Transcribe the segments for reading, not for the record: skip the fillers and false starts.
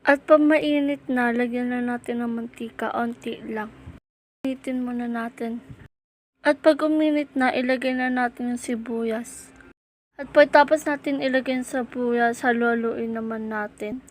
At 'pag mainit na, lagyan na natin ng mantika, onti lang. Initin muna natin. At 'pag uminit na, ilagay na natin yung sibuyas. At pagtapos natin ilagay yung sibuyas, halu-haluin naman natin.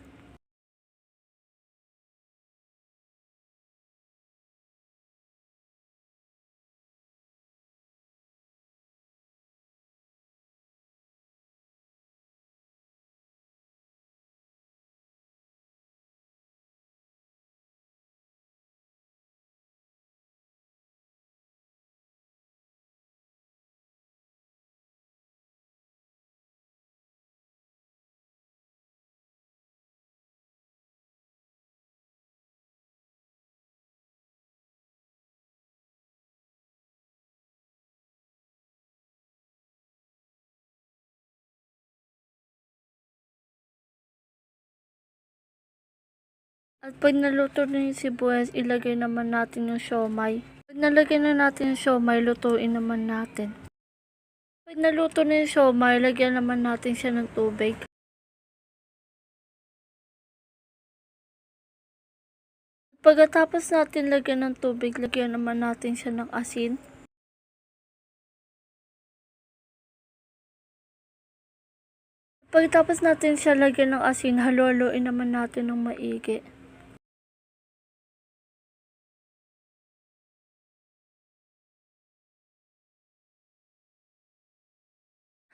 At 'pag naluto na yung sibuyas, ilagay naman natin yung siomai. 'Pag nalagay na natin yung siomai, lutuin naman natin. 'Pag naluto na yung siomai, lagyan naman natin siya ng tubig. Pagkatapos natin lagyan ng tubig, lagyan naman natin siya ng asin. Pagkatapos natin siya lagyan ng asin, halu-haluin naman natin ng maigi.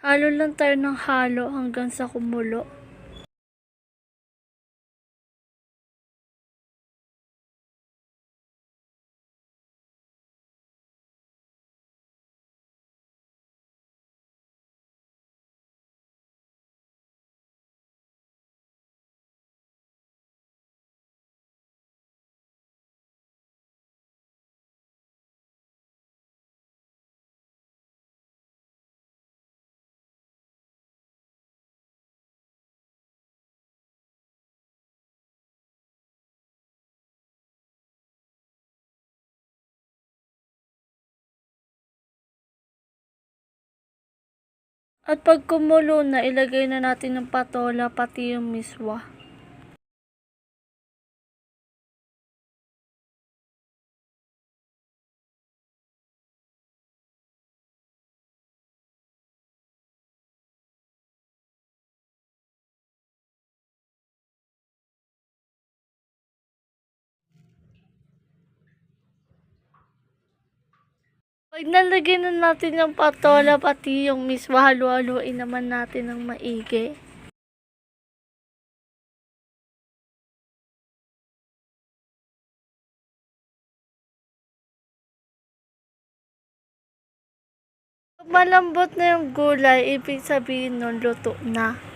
Halo lang tayo ng halo hanggang sa kumulo. At pag kumulo na, ilagay na natin ng patola pati yung miswa. Pag nalagyan na natin yung patola pati yung miswa, halu-haluin naman natin ng maigi. Pag malambot na yung gulay, ibig sabihin nun luto na.